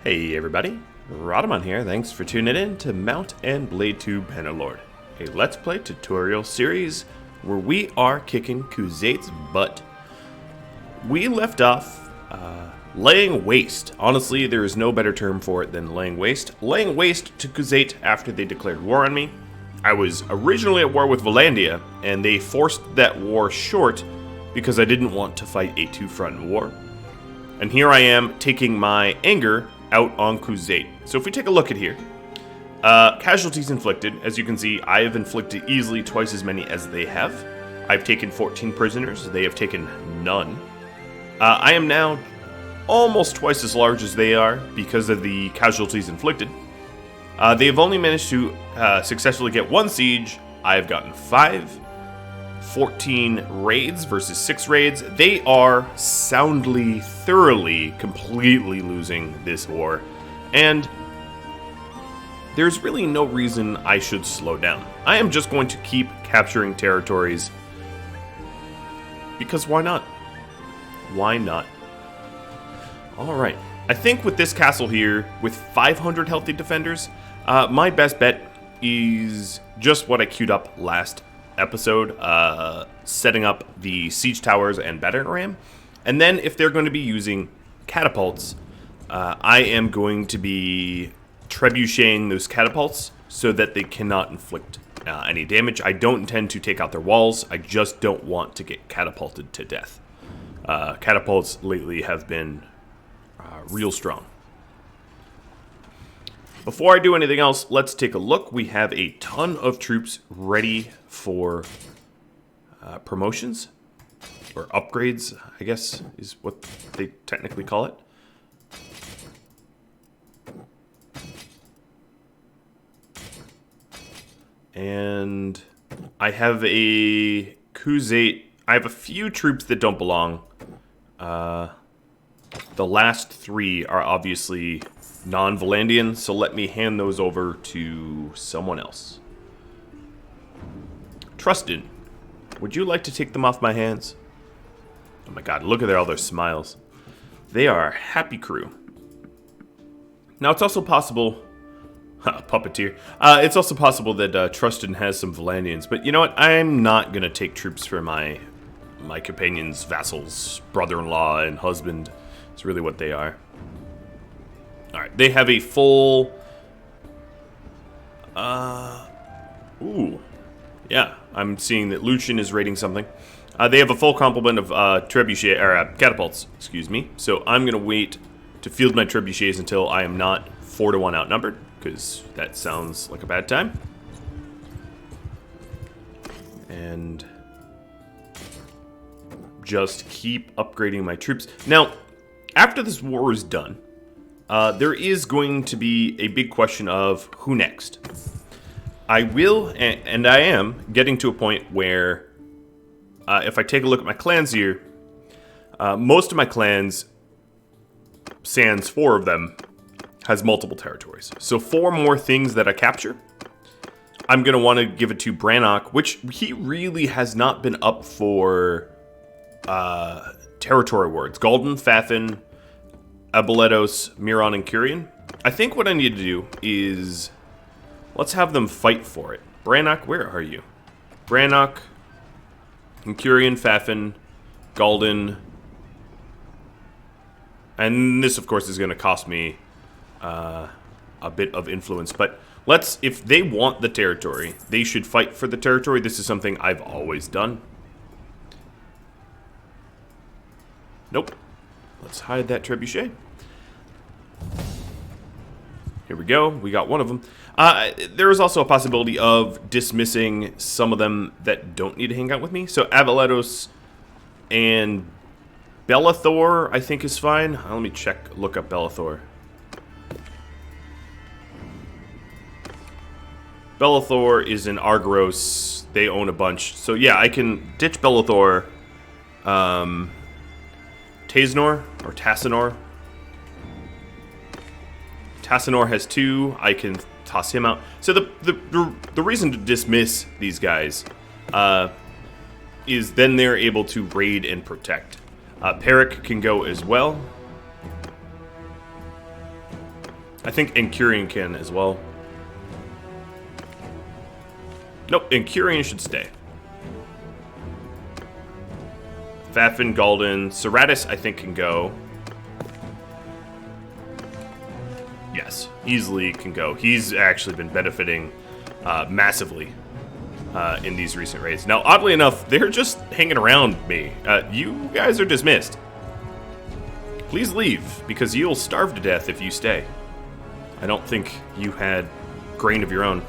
Hey everybody, Rhadamant here. Thanks for tuning in to Mount and Blade 2 Bannerlord, a Let's Play tutorial series where we are kicking Khuzait's butt. We left off laying waste. Honestly, there is no better term for it than laying waste. Laying waste to Khuzait after they declared war on me. I was originally at war with Vlandia, and they forced that war short because I didn't want to fight a two-front war. And here I am taking my anger out on Khuzait. So if we take a look at here, Casualties Inflicted, as you can see, I have inflicted easily twice as many as they have. I've taken 14 prisoners, they have taken none. I am now almost twice as large as they are because of the Casualties Inflicted. They have only managed to successfully get one siege. I have gotten 5. 14 raids versus 6 raids. They are soundly, thoroughly, completely losing this war. And there's really no reason I should slow down. I am just going to keep capturing territories. Because why not? Why not? Alright. I think with this castle here, with 500 healthy defenders, my best bet is just what I queued up last episode, setting up the siege towers and battering ram. And then if they're going to be using catapults, I am going to be trebucheting those catapults so that they cannot inflict any damage. I don't intend to take out their walls. I just don't want to get catapulted to death. Catapults lately have been real strong. Before I do anything else, let's take a look. We have a ton of troops ready for promotions, or upgrades, I guess, is what they technically call it. And I have a Khuzait. I have a few troops that don't belong. The last 3 are obviously non-Vlandian, so let me hand those over to someone else. Trusted, would you like to take them off my hands? Oh my god, look at all their smiles. They are a happy crew. Now it's also possible... puppeteer. It's also possible that Trusted has some Vlandians, but you know what? I'm not going to take troops for my companion's vassals, brother-in-law, and husband. It's really what they are. Alright, they have a full... Ooh. Yeah, I'm seeing that Lucian is raiding something. They have a full complement of trebuchet, or catapults, excuse me. So I'm going to wait to field my trebuchets until I am not 4-to-1 outnumbered, because that sounds like a bad time. And just keep upgrading my troops. Now, after this war is done, there is going to be a big question of who next. I will, and I am, getting to a point where, if I take a look at my clans here, most of my clans, sans 4 of them, has multiple territories. So 4 more things that I capture, I'm going to want to give it to Brannock, which he really has not been up for territory words. Gul'dan, Fafin, Abeletos, Miron, and Curian. I think what I need to do is... let's have them fight for it. Brannock, where are you? Brannock, Curian, Fafin, Gul'dan. And this, of course, is going to cost me a bit of influence. But let's, if they want the territory, they should fight for the territory. This is something I've always done. Nope. Let's hide that trebuchet. Here we go. We got one of them. There is also a possibility of dismissing some of them that don't need to hang out with me. So Abeletos and Belethor, I think, is fine. Let me check, look up Belethor. Belethor is in Argyros. They own a bunch. So yeah, I can ditch Belethor. Tasnor or Tassinor. Tassinor has 2. I can toss him out. So the reason to dismiss these guys is then they're able to raid and protect. Peric can go as well. I think Incurian can as well. Nope, Incurian should stay. Fafin, Galden, Serratus I think can go. Yes, easily can go. He's actually been benefiting massively in these recent raids. Now, oddly enough, they're just hanging around me. You guys are dismissed. Please leave, because you'll starve to death if you stay. I don't think you had grain of your own.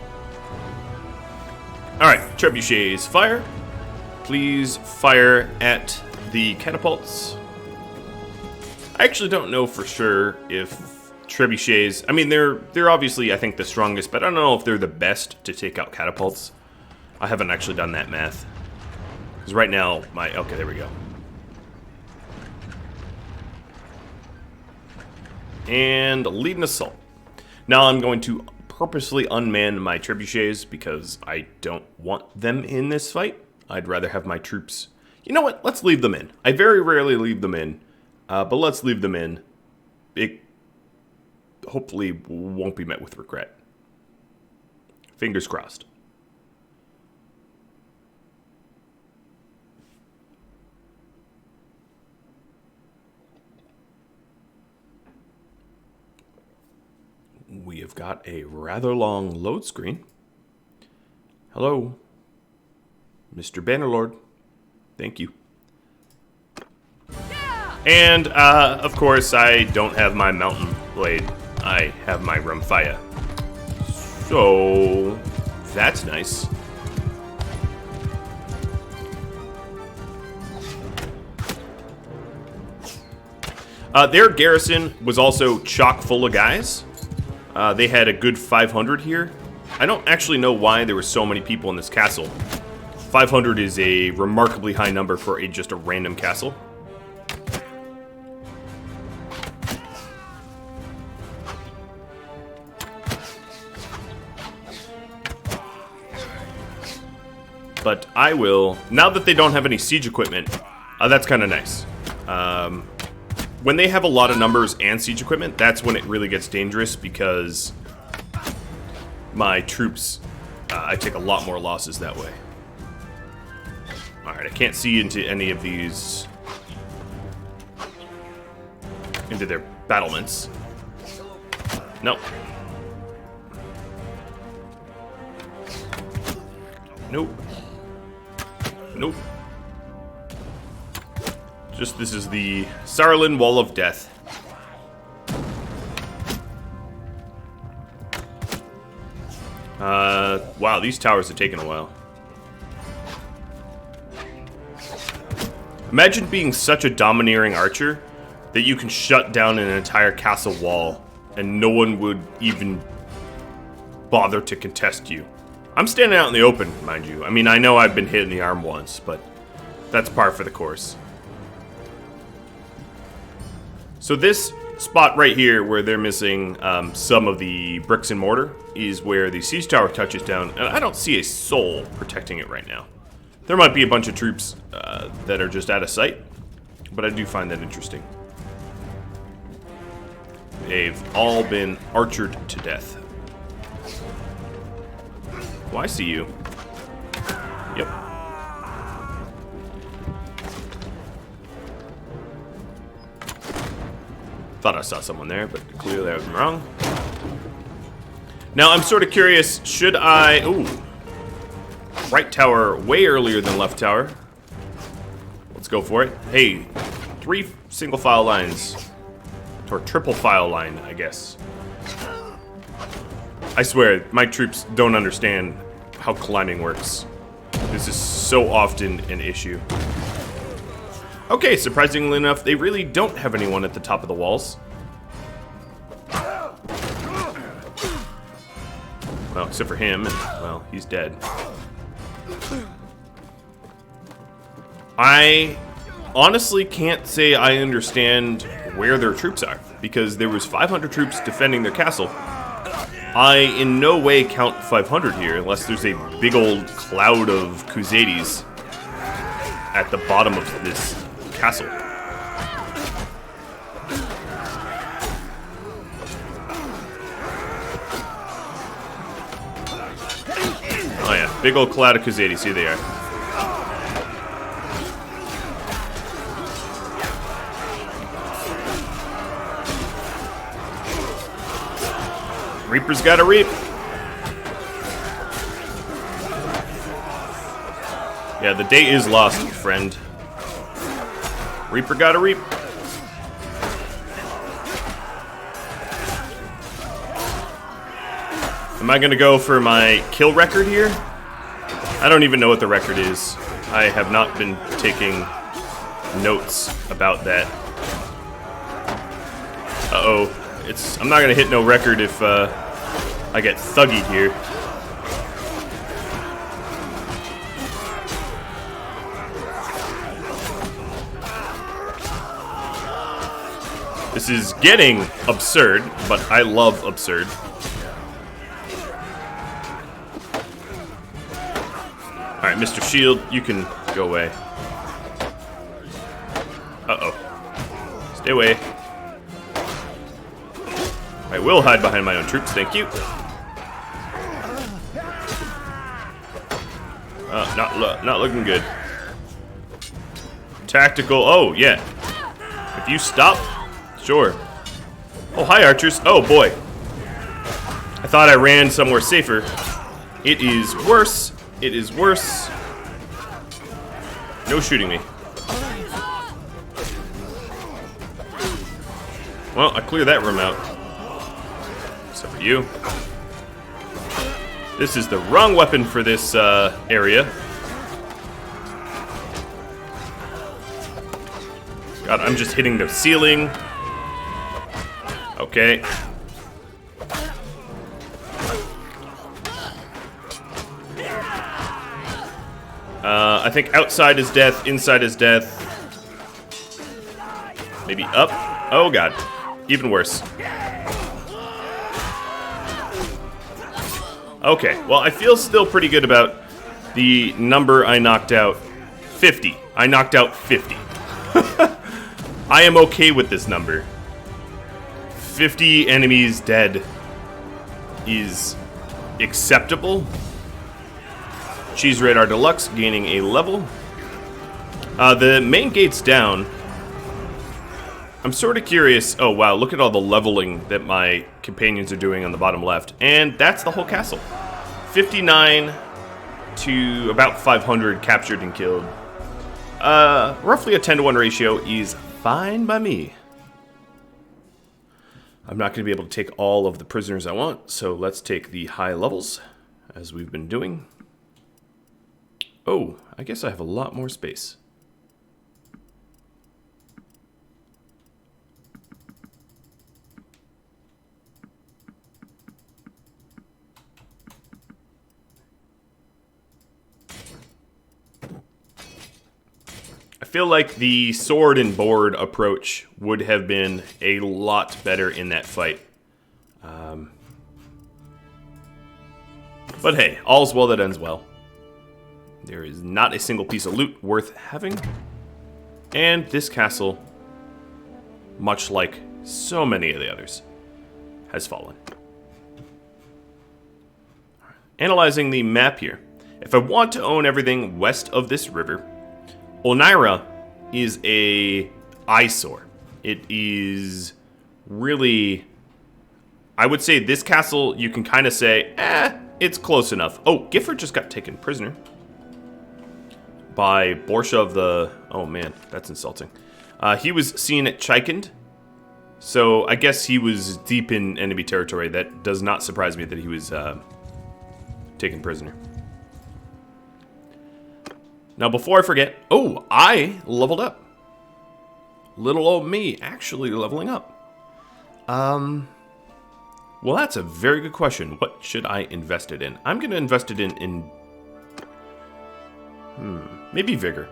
Alright, trebuchets, fire. Please fire at the catapults. I actually don't know for sure if trebuchets... I mean, they're obviously, I think, the strongest, but I don't know if they're the best to take out catapults. I haven't actually done that math. Because right now, my... Okay, there we go. And lead an assault. Now I'm going to purposely unman my trebuchets because I don't want them in this fight. I'd rather have my troops... You know what? Let's leave them in. I very rarely leave them in, but let's leave them in. It hopefully won't be met with regret. Fingers crossed. We have got a rather long load screen. Hello, Mr. Bannerlord. Thank you. Yeah! And, of course, I don't have my Mountain Blade. I have my Rumfaya. So, that's nice. Their garrison was also chock full of guys. They had a good 500 here. I don't actually know why there were so many people in this castle. 500 is a remarkably high number for just a random castle. But I will, now that they don't have any siege equipment, that's kind of nice. When they have a lot of numbers and siege equipment, that's when it really gets dangerous because my troops, I take a lot more losses that way. Alright, I can't see into any of these, into their battlements. Nope. Nope. Nope. Just, this is the Sarlin Wall of Death. Wow, these towers are taking a while. Imagine being such a domineering archer that you can shut down an entire castle wall and no one would even bother to contest you. I'm standing out in the open, mind you. I mean, I know I've been hit in the arm once, but that's par for the course. So this spot right here where they're missing some of the bricks and mortar is where the siege tower touches down, and I don't see a soul protecting it right now. There might be a bunch of troops that are just out of sight, but I do find that interesting. They've all been archered to death. Oh, I see you. Yep. Thought I saw someone there, but clearly I was wrong. Now I'm sort of curious, should I... Ooh. Right tower way earlier than left tower. Let's go for it. Hey, 3 single file lines. Or triple file line, I guess. I swear, my troops don't understand how climbing works. This is so often an issue. Okay, surprisingly enough, they really don't have anyone at the top of the walls. Well, except for him, and, well, he's dead. I honestly can't say I understand where their troops are, because there was 500 troops defending their castle. I in no way count 500 here, unless there's a big old cloud of Crusaders at the bottom of this castle. Big old cloud of Casualties. Here they are. Reaper's gotta reap. Yeah, the day is lost, friend. Reaper gotta reap. Am I gonna go for my kill record here? I don't even know what the record is. I have not been taking notes about that. Uh-oh. I'm not gonna hit no record if I get thuggied here. This is getting absurd, but I love absurd. Alright, Mr. Shield, you can go away. Uh-oh. Stay away. I will hide behind my own troops, thank you. Not looking good. Tactical, oh, yeah. If you stop, sure. Oh, hi, archers. Oh, boy. I thought I ran somewhere safer. It is worse. It is worse. No shooting me. Well, I cleared that room out. Except for you. This is the wrong weapon for this area. God, I'm just hitting the ceiling. Okay. I think outside is death, inside is death. Maybe up. Oh god. Even worse. Okay, well I feel still pretty good about the number I knocked out. 50. I knocked out 50. I am okay with this number. 50 enemies dead is acceptable. Cheese Radar Deluxe gaining a level. The main gate's down. I'm sort of curious. Oh wow, look at all the leveling that my companions are doing on the bottom left. And that's the whole castle. 59 to about 500 captured and killed. Roughly a 10-to-1 ratio is fine by me. I'm not going to be able to take all of the prisoners I want, so let's take the high levels, as we've been doing. Oh, I guess I have a lot more space. I feel like the sword and board approach would have been a lot better in that fight. But hey, all's well that ends well. There is not a single piece of loot worth having. And this castle, much like so many of the others, has fallen. Analyzing the map here. If I want to own everything west of this river, Onira is a eyesore. It is really... I would say this castle, you can kind of say, it's close enough. Oh, Gifford just got taken prisoner. By Borsha of the... Oh man, that's insulting. He was seen at Chikend. So I guess he was deep in enemy territory. That does not surprise me that he was taken prisoner. Now before I forget... Oh, I leveled up. Little old me actually leveling up. Well, that's a very good question. What should I invest it in? I'm going to invest it in maybe Vigor.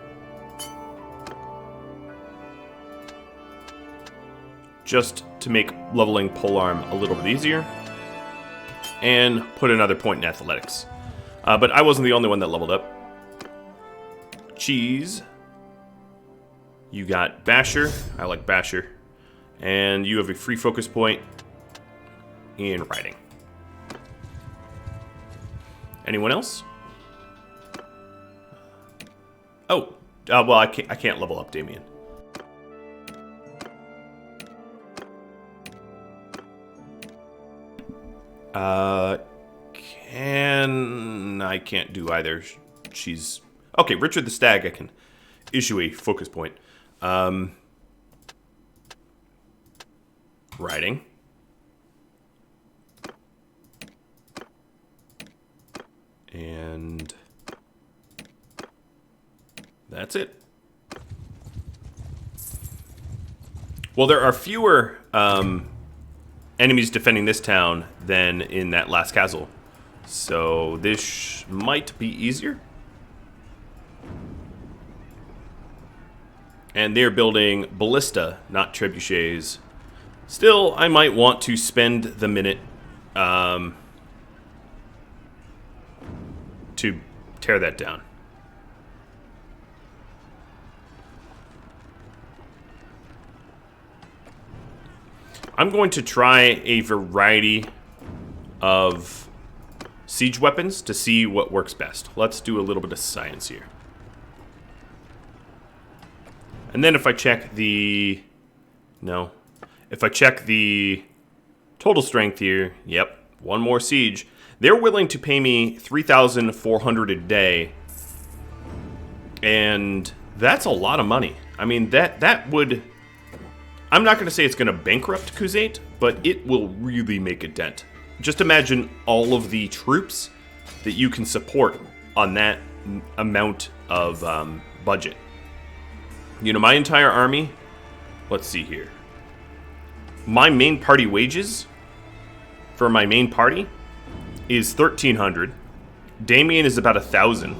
Just to make leveling polearm a little bit easier. And put another point in athletics. But I wasn't the only one that leveled up. Cheese. You got Basher. I like Basher. And you have a free focus point in riding. Anyone else? Oh, well, I can't level up Damien. I can't do either. She's okay. Richard the Stag, I can issue a focus point. Riding. And that's it. Well, there are fewer enemies defending this town than in that last castle. So this might be easier. And they're building ballista, not trebuchets. Still, I might want to spend the minute to tear that down. I'm going to try a variety of siege weapons to see what works best. Let's do a little bit of science here. And then if I check the... No. If I check the total strength here, yep, one more siege. They're willing to pay me 3,400 a day. And that's a lot of money. I mean, that would... I'm not going to say it's going to bankrupt Khuzait, but it will really make a dent. Just imagine all of the troops that you can support on that amount of budget. You know, my entire army, let's see here. My main party wages for my main party is 1,300. Damien is about 1,000.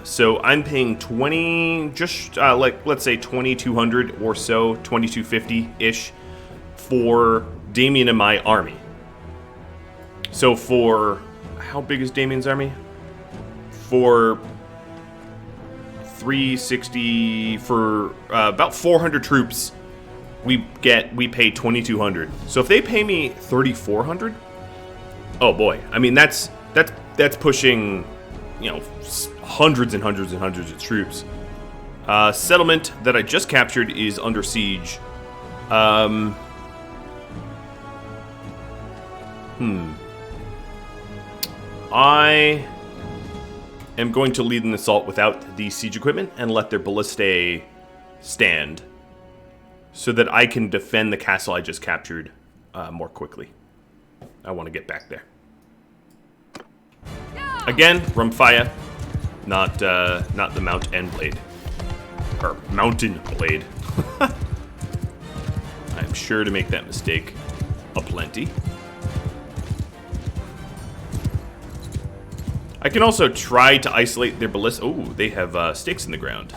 So I'm paying 20, just like, let's say 2,200 or so, 2,250-ish for Damien and my army. So for, how big is Damien's army? For 360, for about 400 troops, we pay 2,200. So if they pay me 3,400, oh boy, I mean that's pushing, you know, hundreds and hundreds and hundreds of troops. Settlement that I just captured is under siege. I am going to lead an assault without the siege equipment and let their ballistae stand so that I can defend the castle I just captured more quickly. I want to get back there. Again, Rumfaya, not the Mount and Blade. Or Mountain Blade. I'm sure to make that mistake aplenty. I can also try to isolate their ballista. Oh, they have stakes in the ground.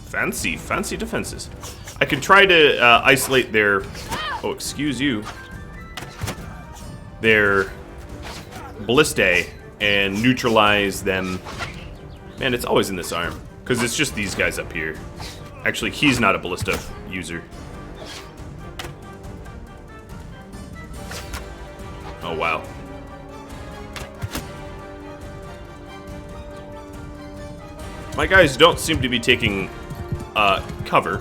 Fancy, fancy defenses. I can try to isolate their... Oh, excuse you. Their ballistae and neutralize them. Man, it's always in this arm. Because it's just these guys up here. Actually, he's not a ballista user. Oh, wow. My guys don't seem to be taking cover.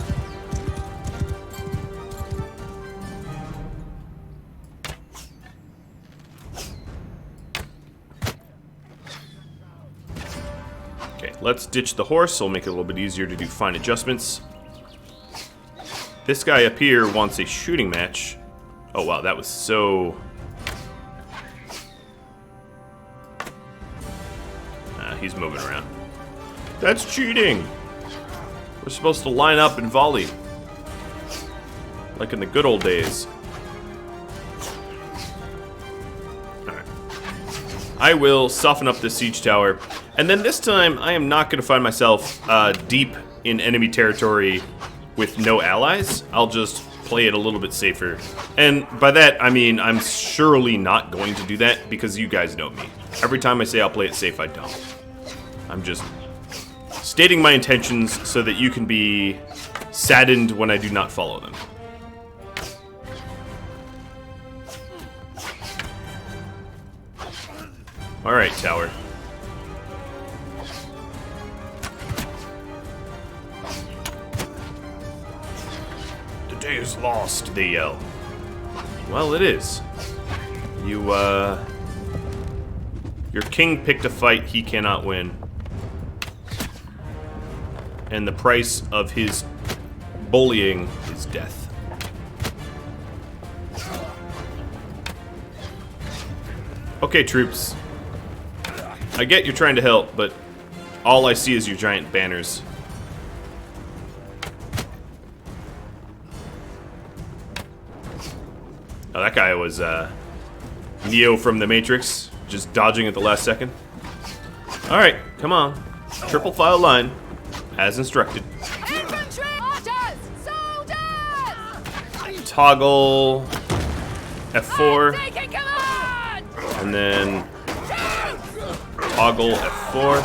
Okay, let's ditch the horse. It'll make it a little bit easier to do fine adjustments. This guy up here wants a shooting match. Oh wow, that was so... he's moving around. That's cheating! We're supposed to line up and volley. Like in the good old days. Alright. I will soften up this siege tower. And then this time, I am not going to find myself deep in enemy territory with no allies. I'll just play it a little bit safer. And by that, I mean I'm surely not going to do that because you guys know me. Every time I say I'll play it safe, I don't. I'm just stating my intentions so that you can be saddened when I do not follow them. Alright, tower. day is lost, they yell. Well, it is. Your king picked a fight he cannot win. And the price of his bullying is death. Okay, troops. I get you're trying to help, but all I see is your giant banners. Oh, that guy was Neo from the Matrix, just dodging at the last second. Alright, come on. Triple file line, as instructed. Infantry! Archers! Soldiers! Toggle F4. Taking command! And then toggle F4.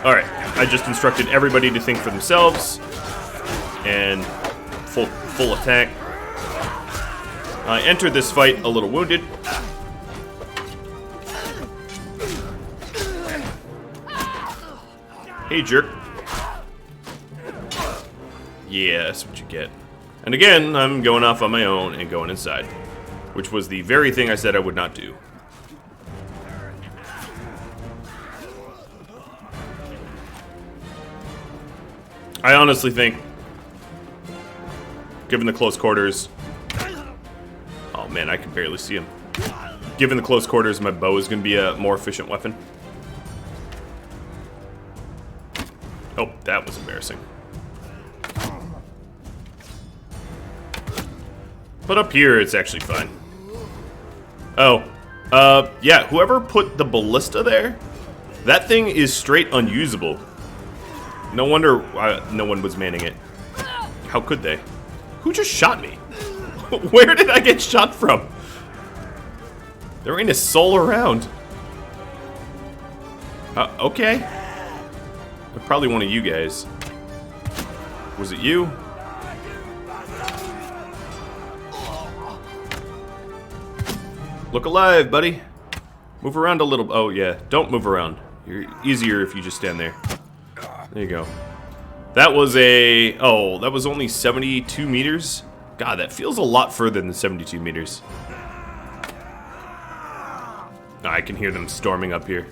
Alright, I just instructed everybody to think for themselves. And full attack. I entered this fight a little wounded. Hey, jerk. Yeah, that's what you get. And again, I'm going off on my own and going inside, which was the very thing I said I would not do. I honestly think, given the close quarters... Oh man, I can barely see him. Given the close quarters, my bow is going to be a more efficient weapon. Oh, that was embarrassing. But up here, it's actually fine. Oh, yeah, whoever put the ballista there, that thing is straight unusable. No wonder no one was manning it. How could they? Who just shot me? Where did I get shot from? There ain't a soul around. Okay. Probably one of you guys. Was it you? Look alive, buddy. Move around a little. Oh, yeah. Don't move around. You're easier if you just stand there. There you go. That was a... Oh, that was only 72 meters? God, that feels a lot further than 72 meters. I can hear them storming up here.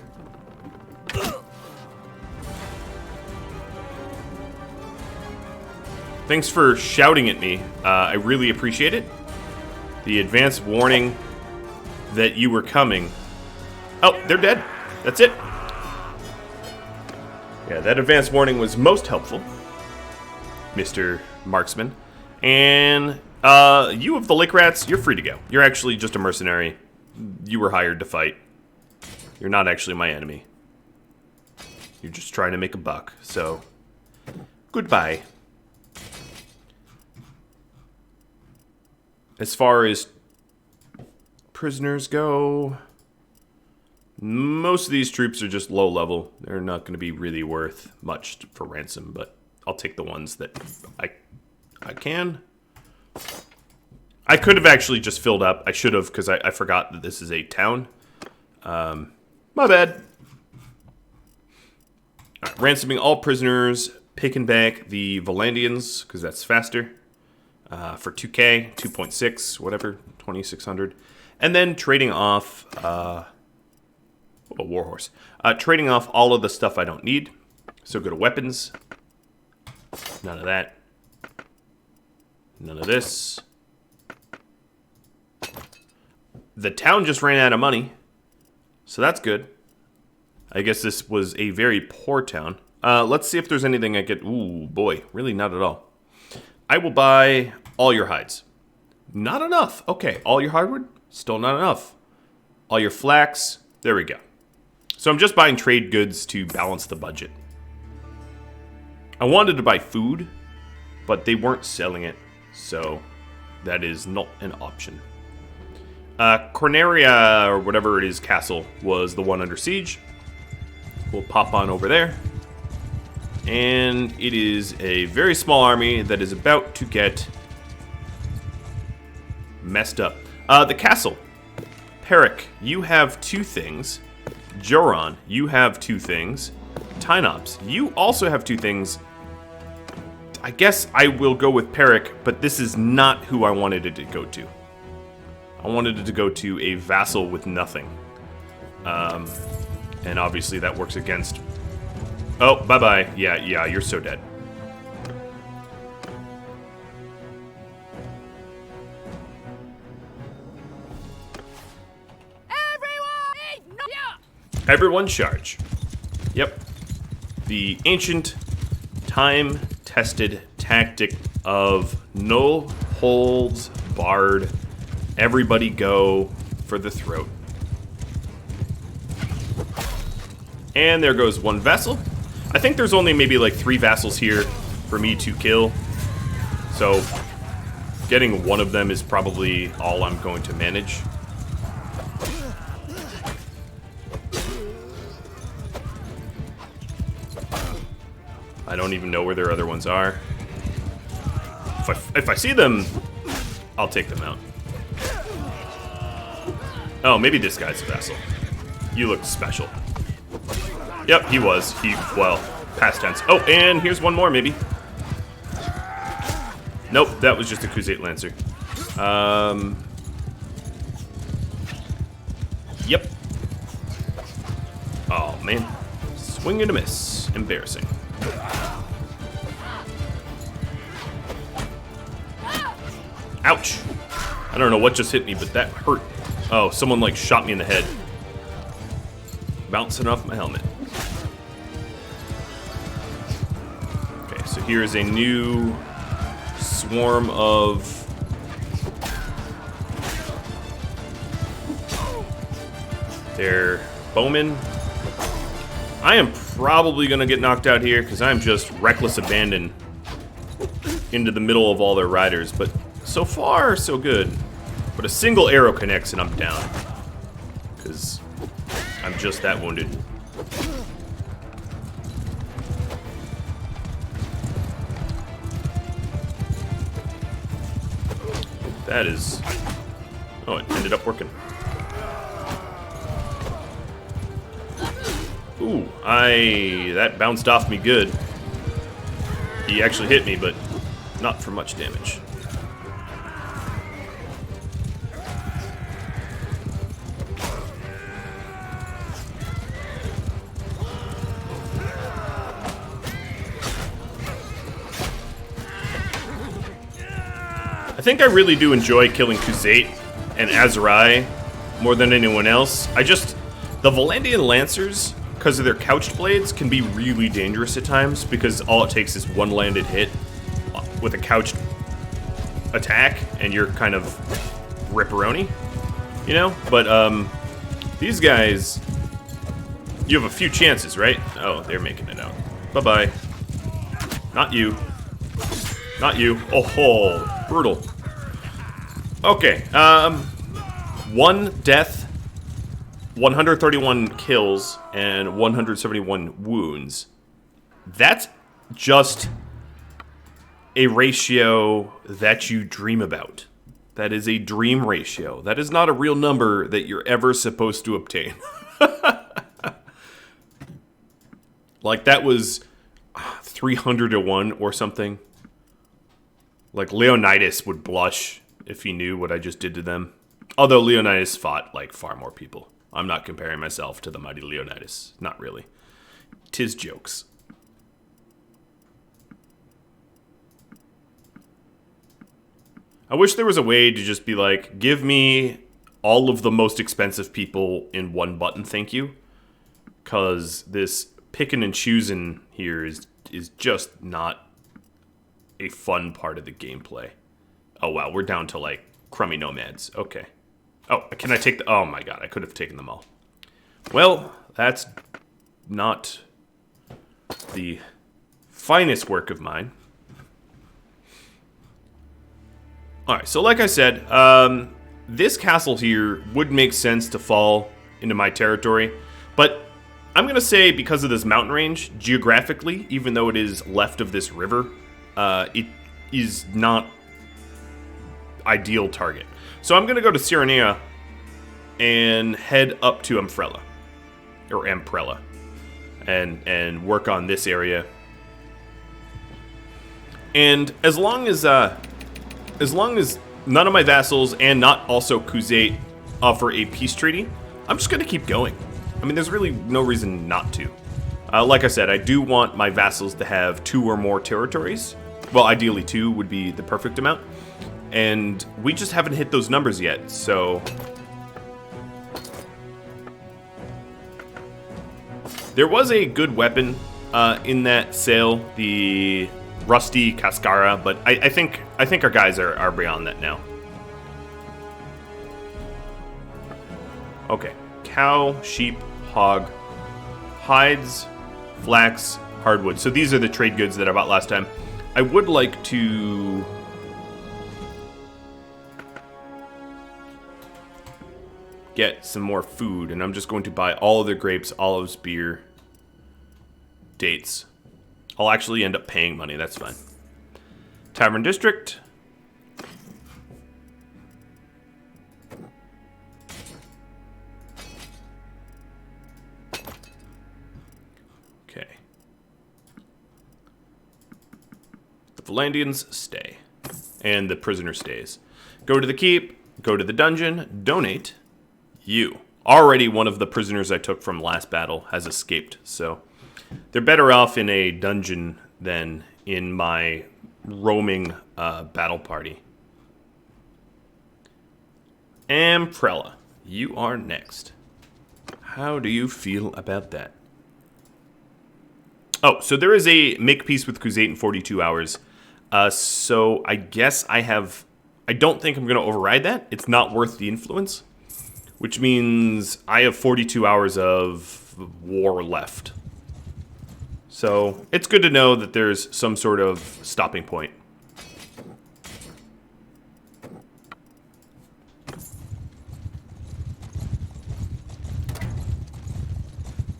Thanks for shouting at me. I really appreciate it. The advance warning that you were coming. Oh, they're dead. That's it. Yeah, that advance warning was most helpful, Mr. Marksman. And you of the Lake Rats, you're free to go. You're actually just a mercenary. You were hired to fight. You're not actually my enemy. You're just trying to make a buck, so goodbye. As far as prisoners go, most of these troops are just low level. They're not going to be really worth much for ransom, but I'll take the ones that I can. I could have actually just filled up. I should have, because I forgot that this is a town. My bad. All right, ransoming all prisoners, picking back the Vlandians, because that's faster. For 2K, 2.6, whatever, 2,600. And then trading off, a warhorse. Trading off all of the stuff I don't need. So go to weapons. None of that. None of this. The town just ran out of money. So that's good. I guess this was a very poor town. Let's see if there's anything I get. Ooh, boy, really not at all. I will buy all your hides. Not enough. Okay, all your hardwood? Still not enough. All your flax? There we go. So I'm just buying trade goods to balance the budget. I wanted to buy food, but they weren't selling it, so that is not an option. Corneria, or whatever it is, castle, was the one under siege. We'll pop on over there. And it is a very small army that is about to get messed up. The castle. Peric, you have 2 things. Joran, you have 2 things. Tynops, you also have 2 things. I guess I will go with Peric, but this is not who I wanted it to go to. I wanted it to go to a vassal with nothing. And obviously that works against... Oh, bye-bye. Yeah, you're so dead. Everyone charge. Yep. The ancient, time-tested tactic of no holds barred. Everybody go for the throat. And there goes one vassal. I think there's only maybe like 3 vassals here for me to kill. So getting one of them is probably all I'm going to manage. I don't even know where their other ones are. If I see them, I'll take them out. Oh, maybe this guy's a vassal. You look special. Yep, he was. Well, past tense. Oh, and here's one more, maybe. Nope, that was just a Crusade Lancer. Yep. Oh, man. Swing and a miss. Embarrassing. Ouch. I don't know what just hit me, but that hurt. Oh, someone like shot me in the head. Bouncing off my helmet. Okay, so here's a new swarm of... They're bowmen. I am probably going to get knocked out here because I'm just reckless abandon into the middle of all their riders, but so far, so good. But a single arrow connects and I'm down because I'm just that wounded. That is... Oh, it ended up working. Ooh, that bounced off me good. He actually hit me, but not for much damage. I think I really do enjoy killing Khuzait and Azurai more than anyone else. The Vlandian Lancers, because of their couched blades, can be really dangerous at times because all it takes is one landed hit with a couched attack and you're kind of ripperoni, you know? But these guys, you have a few chances, right? Oh, they're making it out. Bye-bye. Not you. Not you. Oh, brutal. Okay, 1 death, 131 kills, and 171 wounds. That's just a ratio that you dream about. That is a dream ratio. That is not a real number that you're ever supposed to obtain. Like, that was 300 to 1 or something. Like, Leonidas would blush if he knew what I just did to them. Although Leonidas fought, like, far more people. I'm not comparing myself to the mighty Leonidas. Not really. 'Tis jokes. I wish there was a way to just be like, give me all of the most expensive people in one button, thank you. Because this picking and choosing here is just not a fun part of the gameplay. Oh, wow, we're down to, like, crummy nomads. Okay. Oh, can I take the... Oh, my God, I could have taken them all. Well, that's not the finest work of mine. Alright, so like I said, this castle here would make sense to fall into my territory, but I'm going to say because of this mountain range, geographically, even though it is left of this river, it is not ideal target. So I'm going to go to Cyrenea and head up to Umbrella, or Amprella, and work on this area. And as long as none of my vassals and not also Khuzait offer a peace treaty, I'm just going to keep going. I mean, there's really no reason not to. Like I said, I do want my vassals to have 2 or more territories. Well, ideally 2 would be the perfect amount. And we just haven't hit those numbers yet, so... There was a good weapon in that sale, the Rusty Cascara, but I think our guys are beyond that now. Okay. Cow, sheep, hog, hides, flax, hardwood. So these are the trade goods that I bought last time. I would like to... get some more food, and I'm just going to buy all of their grapes, olives, beer, dates. I'll actually end up paying money, that's fine. Tavern District. Okay. The Vlandians stay. And the prisoner stays. Go to the keep, go to the dungeon, donate. You. Already one of the prisoners I took from last battle has escaped, so they're better off in a dungeon than in my roaming battle party. Amprella, you are next. How do you feel about that? Oh, so there is a make peace with Khuzait in 42 hours. So I guess I don't think I'm going to override that. It's not worth the influence. Which means I have 42 hours of war left. So it's good to know that there's some sort of stopping point.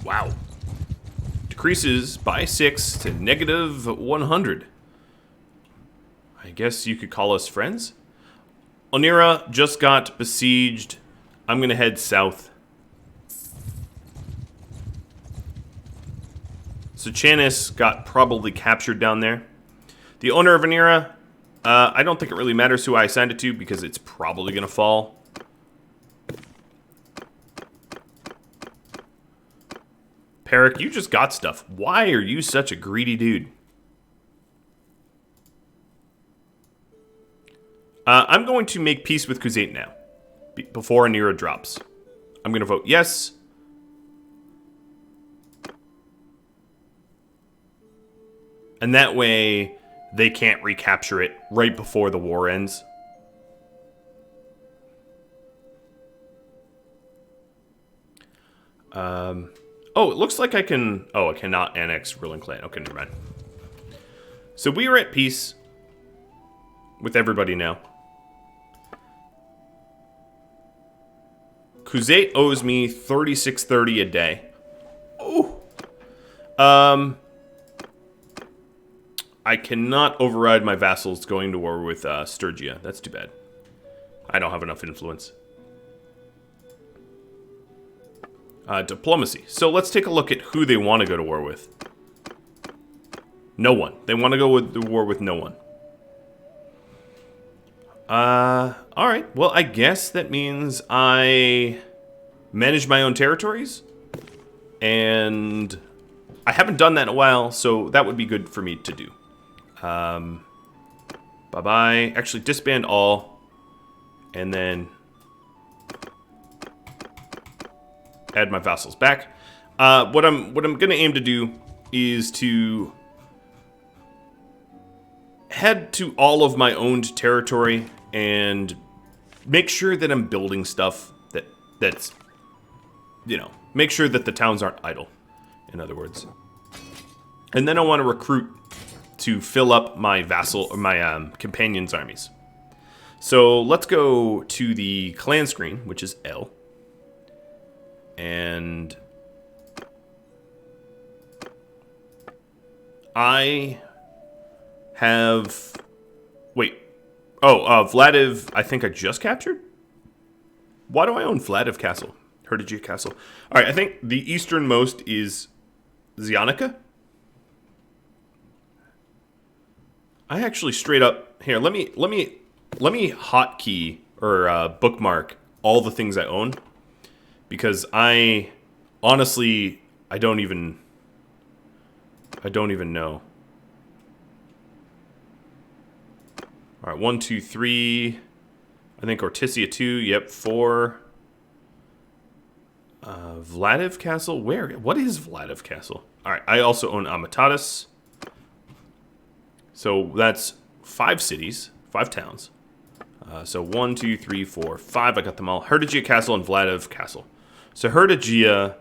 Wow. Decreases by 6 to negative 100. I guess you could call us friends. Onira just got besieged. I'm going to head south. So Chanis got probably captured down there. The owner of Onira, I don't think it really matters who I assigned it to because it's probably going to fall. Peric, you just got stuff. Why are you such a greedy dude? I'm going to make peace with Khuzait now. Before Onira drops. I'm going to vote yes. And that way, they can't recapture it right before the war ends. Oh, it looks like I can... Oh, I cannot annex Ruling Clan. Okay, never mind. So we are at peace with everybody now. Khuzait owes me $36.30 a day. Ooh. I cannot override my vassals going to war with Sturgia. That's too bad. I don't have enough influence. Diplomacy. So let's take a look at who they want to go to war with. No one. They want to go to war with no one. Alright. Well, I guess that means I manage my own territories. And I haven't done that in a while, so that would be good for me to do. Bye-bye. Actually, disband all. And then add my vassals back. What I'm going to aim to do is to head to all of my owned territory and make sure that I'm building stuff that's, you know, make sure that the towns aren't idle, in other words. And then I want to recruit to fill up my vassal, or my companions' armies. So let's go to the clan screen, which is L. And I have... Wait. Oh, Vladiv, I think I just captured? Why do I own Vladiv Castle? Hertigia Castle. Alright, I think the easternmost is Zionica. I actually straight up here. Let me hotkey or bookmark all the things I own, because I honestly I don't even know. All right, 1, 2, 3. I think Ortisia 2. Yep, 4. Vladiv Castle. Where? What is Vladiv Castle? All right, I also own Amatatis. So that's 5 cities, 5 towns. So 1, 2, 3, 4, 5. I got them all. Herdigia Castle and Vladiv Castle. So Herdigia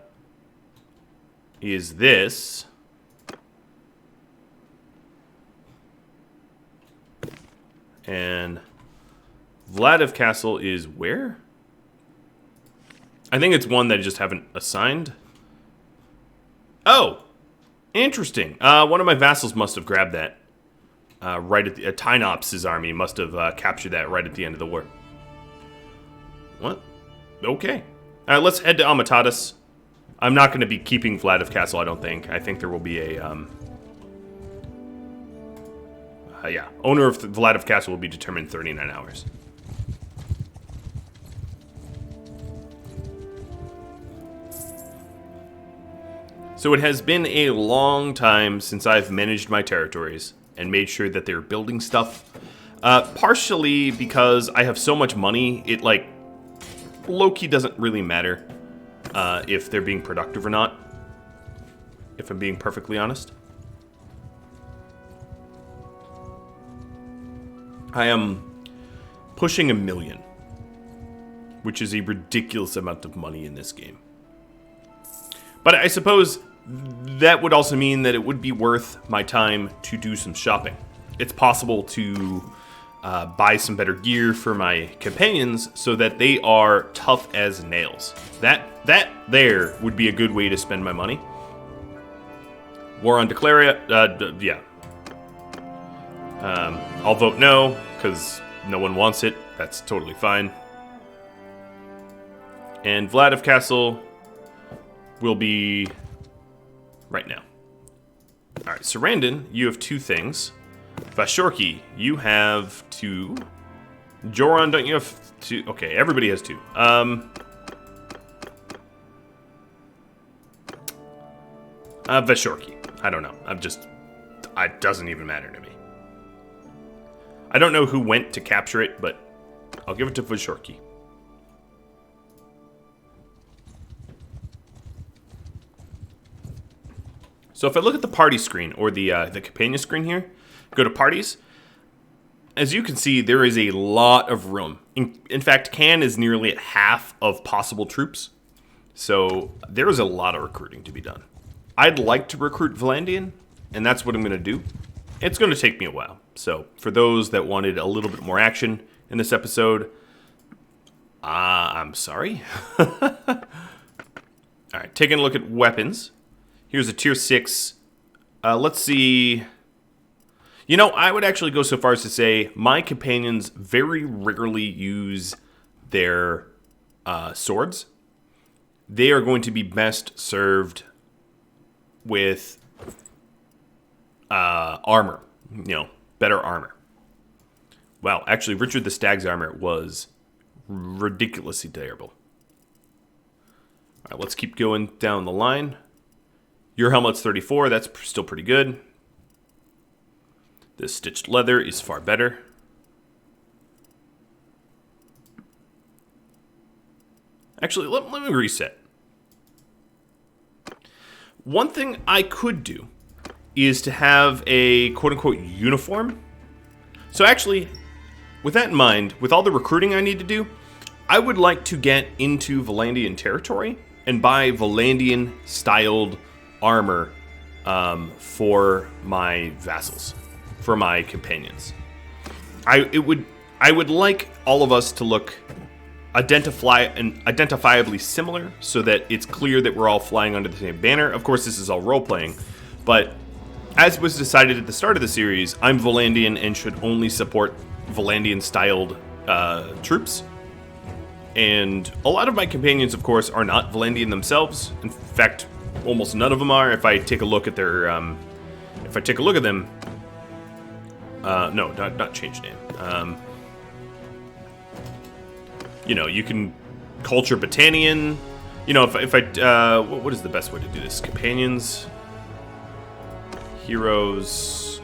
is this. And Vladiv Castle is where? I think it's one that I just haven't assigned. Oh, interesting. One of my vassals must have grabbed that. Right at the Tynops' army must have captured that right at the end of the war. What? Okay. Let's head to Amatatis. I'm not going to be keeping Vladiv Castle, I don't think. I think there will be a... yeah, owner of Vladiv Castle will be determined in 39 hours. So it has been a long time since I've managed my territories and made sure that they're building stuff. Partially because I have so much money, it, like, low-key doesn't really matter if they're being productive or not, if I'm being perfectly honest. I am pushing 1 million, which is a ridiculous amount of money in this game. But I suppose that would also mean that it would be worth my time to do some shopping. It's possible to buy some better gear for my companions so that they are tough as nails. That there would be a good way to spend my money. War on Declaria, yeah. I'll vote no, because no one wants it. That's totally fine. And Vladiv Castle will be right now. Alright, Sarandon, you have 2 things. Vashorki, you have 2. Joran, don't you have 2? Okay, everybody has 2. Vashorki. I don't know. It doesn't even matter to me. I don't know who went to capture it, but I'll give it to Vashorki. So if I look at the party screen, or the companion screen here, go to parties, as you can see, there is a lot of room. In fact, Can is nearly at half of possible troops, so there is a lot of recruiting to be done. I'd like to recruit Vlandian, and that's what I'm going to do. It's going to take me a while, so for those that wanted a little bit more action in this episode, I'm sorry. Alright, taking a look at weapons. Here's a tier 6. Let's see. You know, I would actually go so far as to say my companions very rarely use their swords. They are going to be best served with armor. You know, better armor. Wow, actually, Richard the Stag's armor was ridiculously terrible. All right, let's keep going down the line. Your helmet's 34, that's still pretty good. This stitched leather is far better. Actually, let me reset. One thing I could do is to have a quote-unquote uniform. So actually, with that in mind, with all the recruiting I need to do, I would like to get into Vlandian territory and buy Vlandian-styled armor for my vassals, for my companions. I would like all of us to look identifiably similar, so that it's clear that we're all flying under the same banner. Of course, this is all role playing, but as was decided at the start of the series, I'm Vlandian and should only support Vlandian-styled troops. And a lot of my companions, of course, are not Vlandian themselves. In fact, almost none of them are. If I take a look at their, them, No, not change name. You know, you can culture Battanian. You know, if I what is the best way to do this? Companions, heroes.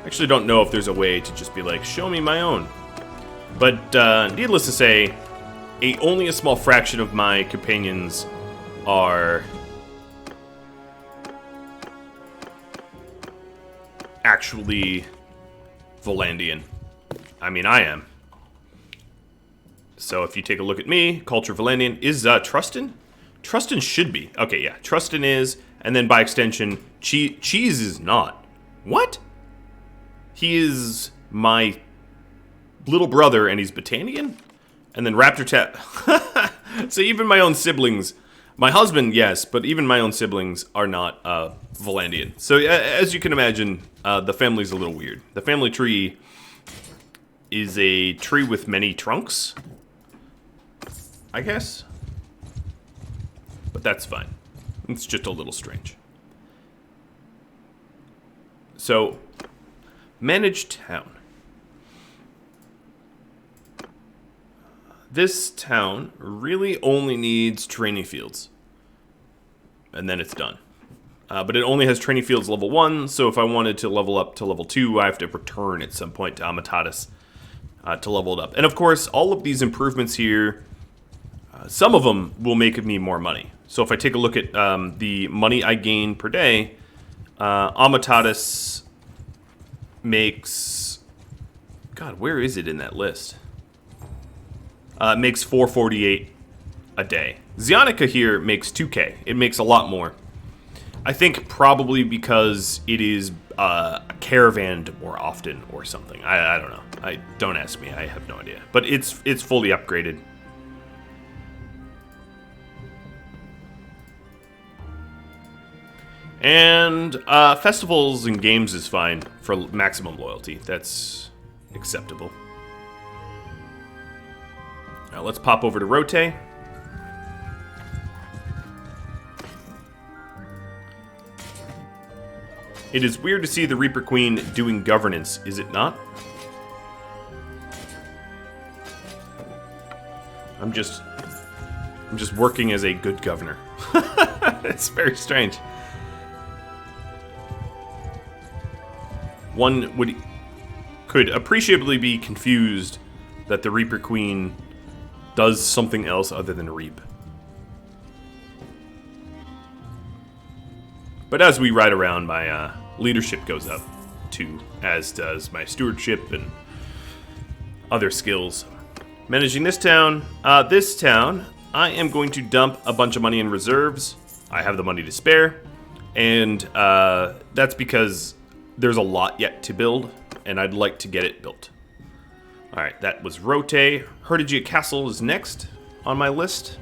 Actually, don't know if there's a way to just be like, show me my own. But needless to say, only a small fraction of my companions are actually Vlandian. I mean, I am. So if you take a look at me, culture Vlandian, is Trustin? Trustin should be. Okay, yeah, Trustin is, and then by extension, Cheese is not. What? He is my little brother, and he's Battanian? And then Raptor Tap. So even my own siblings, my husband, yes, but even my own siblings are not Vlandian. So as you can imagine, the family's a little weird. The family tree is a tree with many trunks, I guess. But that's fine. It's just a little strange. So, manage town. This town really only needs training fields. And then it's done. But it only has training fields level 1, so if I wanted to level up to level 2, I have to return at some point to Amatatis to level it up. And of course, all of these improvements here, some of them will make me more money. So if I take a look at the money I gain per day, Amatatis makes... God, where is it in that list? Makes 448 a day. Zionica here makes 2K. It makes a lot more. I think probably because it is caravanned more often or something. I don't know. Don't ask me. I have no idea. But it's fully upgraded. And festivals and games is fine for maximum loyalty. That's acceptable. Now let's pop over to Rote. It is weird to see the Reaper Queen doing governance, is it not? I'm just working as a good governor. It's very strange. One could appreciably be confused that the Reaper Queen does something else other than reap. But as we ride around, my leadership goes up too, as does my stewardship and other skills. Managing this town, I am going to dump a bunch of money in reserves. I have the money to spare, and that's because there's a lot yet to build, and I'd like to get it built. Alright, that was Rote. Hertigia Castle is next on my list.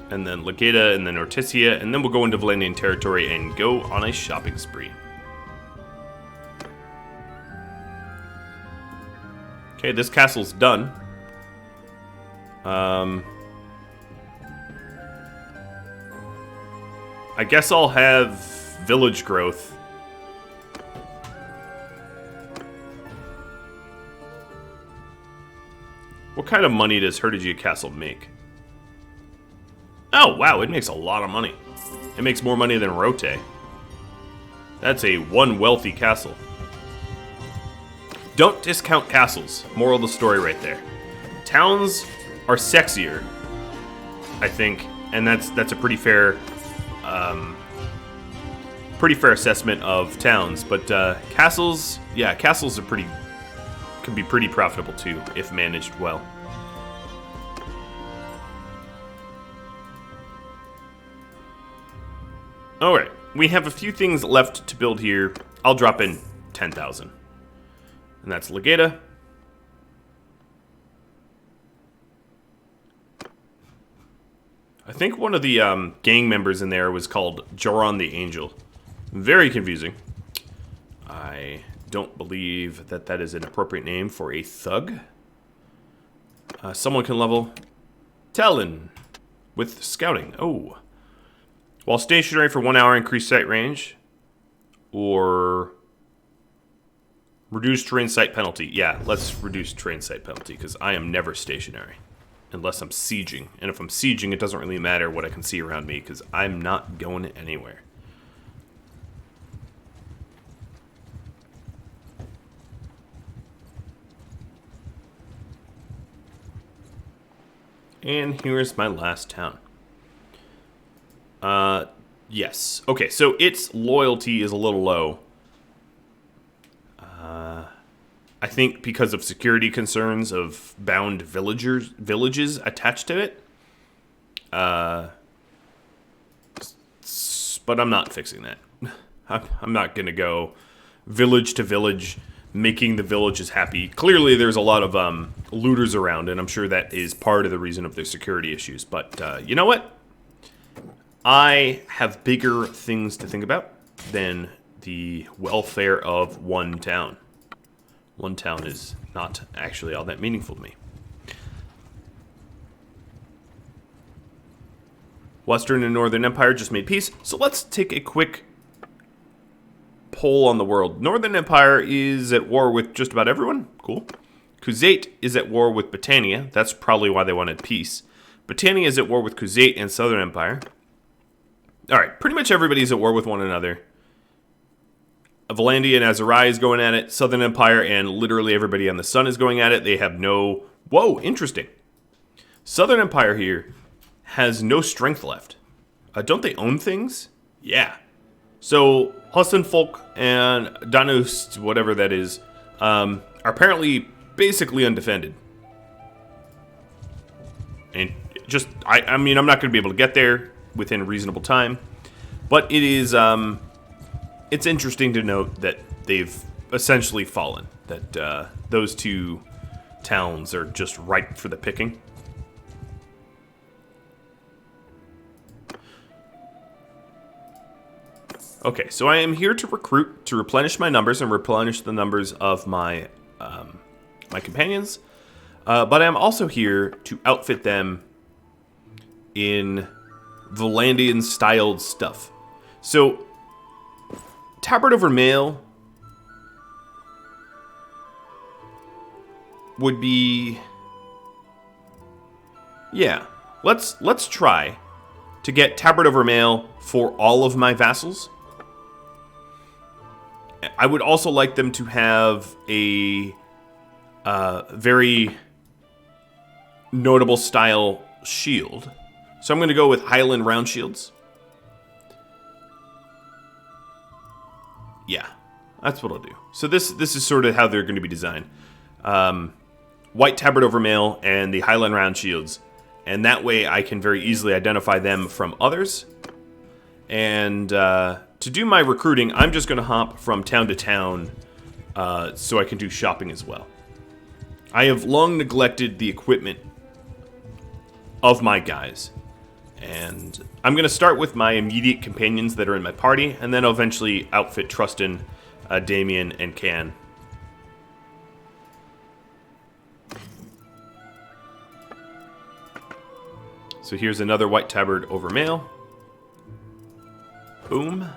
And then Legata, and then Orticia, and then we'll go into Vlandian territory and go on a shopping spree. Okay, this castle's done. I guess I'll have village growth. What kind of money does Hertigia Castle make? Oh, wow, it makes a lot of money. It makes more money than Rote. That's one wealthy castle. Don't discount castles. Moral of the story right there. Towns are sexier, I think, and that's a pretty fair assessment of towns. But castles, yeah, castles are can be pretty profitable too if managed well. All right, we have a few things left to build here. I'll drop in 10,000. And that's Legata. I think one of the gang members in there was called Joran the Angel. Very confusing. I don't believe that that is an appropriate name for a thug. Someone can level Talon with scouting. Oh. While stationary for 1 hour, increase sight range. Or reduce terrain sight penalty. Yeah, let's reduce terrain sight penalty because I am never stationary. Unless I'm sieging. And if I'm sieging, it doesn't really matter what I can see around me because I'm not going anywhere. And here's my last town. Yes. Okay, so its loyalty is a little low. I think because of security concerns of bound villages attached to it. But I'm not fixing that. I'm not going to go village to village, making the villages happy. Clearly, there's a lot of looters around, and I'm sure that is part of the reason of their security issues. But you know what? I have bigger things to think about than the welfare of one town. One town is not actually all that meaningful to me. Western and Northern Empire just made peace, so let's take a quick poll on the world. Northern Empire is at war with just about everyone. Cool. Khuzait is at war with Britannia. That's probably why they wanted peace. Britannia is at war with Khuzait and Southern Empire. Alright, pretty much everybody's at war with one another. Vlandian and Azerai is going at it. Southern Empire and literally everybody on the sun is going at it. They have no... Whoa, interesting. Southern Empire here has no strength left. Don't they own things? Yeah. So, Hussenfolk and Danust, whatever that is, are apparently basically undefended. And just, I mean, I'm not going to be able to get there within a reasonable time. But it is, it's interesting to note that they've essentially fallen. That those two towns are just ripe for the picking. Okay, so I am here to recruit, to replenish my numbers and replenish the numbers of my my companions. But I'm also here to outfit them in Vlandian-styled stuff. So, Tabard Male would be... Yeah, let's try to get Tabard Male for all of my vassals. I would also like them to have a very notable style shield. So I'm going to go with Highland round shields. Yeah, that's what I'll do. So this is sort of how they're going to be designed. White Tabard Male and the Highland round shields. And that way I can very easily identify them from others. And to do my recruiting, I'm just going to hop from town to town so I can do shopping as well. I have long neglected the equipment of my guys. And I'm going to start with my immediate companions that are in my party, and then I'll eventually outfit Trustin, Damien, and Can. So here's another White Tabard Male. Boom.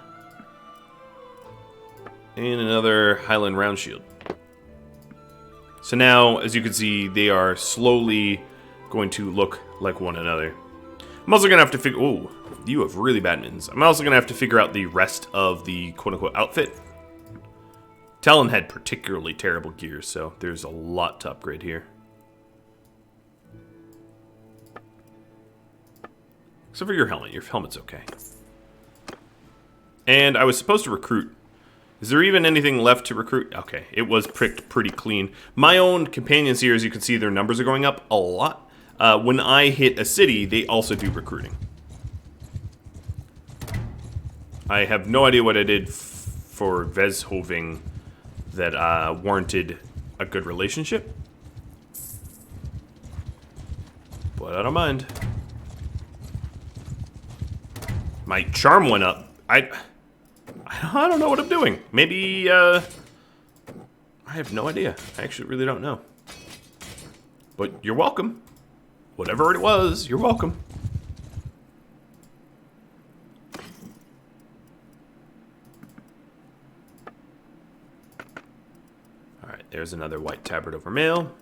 And another Highland round shield. So now, as you can see, they are slowly going to look like one another. I'm also going to have to figure... Oh, you have really bad mittens. I'm also going to have to figure out the rest of the quote-unquote outfit. Talon had particularly terrible gear, so there's a lot to upgrade here. Except for your helmet. Your helmet's okay. And I was supposed to recruit. Is there even anything left to recruit? Okay, it was pricked pretty clean. My own companions here, as you can see, their numbers are going up a lot. When I hit a city, they also do recruiting. I have no idea what I did for Veshoving that warranted a good relationship. But I don't mind. My charm went up. I don't know what I'm doing. Maybe, I have no idea. I actually really don't know. But you're welcome. Whatever it was, you're welcome. Alright, there's another white tabard over mail.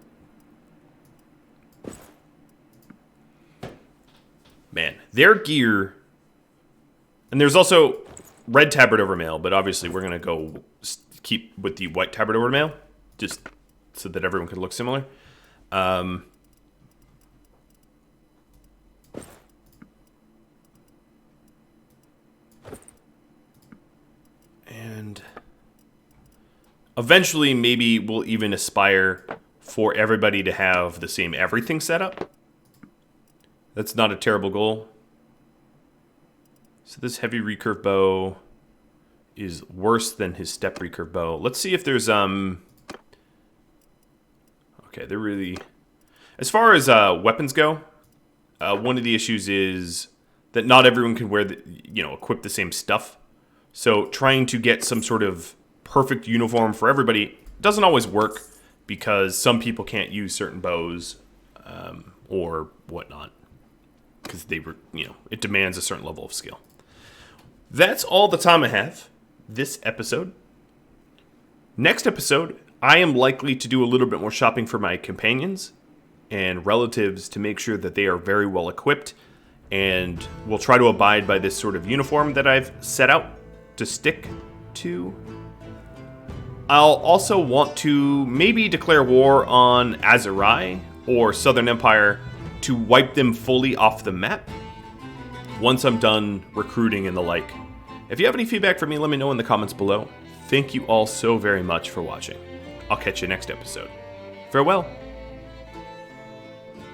Man, their gear... And there's also red tabard over mail, but obviously we're going to go keep with the white tabard over mail, just so that everyone can look similar. And eventually maybe we'll even aspire for everybody to have the same everything set up. That's not a terrible goal. So this heavy recurve bow is worse than his step recurve bow. Let's see if there's okay, they're really, as far as weapons go, one of the issues is that not everyone can wear the, equip the same stuff. So trying to get some sort of perfect uniform for everybody doesn't always work because some people can't use certain bows or whatnot because they were, it demands a certain level of skill. That's all the time I have this episode. Next episode, I am likely to do a little bit more shopping for my companions and relatives to make sure that they are very well equipped, and we'll try to abide by this sort of uniform that I've set out to stick to. I'll also want to maybe declare war on Azerai or Southern Empire to wipe them fully off the map once I'm done recruiting and the like. If you have any feedback for me, let me know in the comments below. Thank you all so very much for watching. I'll catch you next episode. Farewell.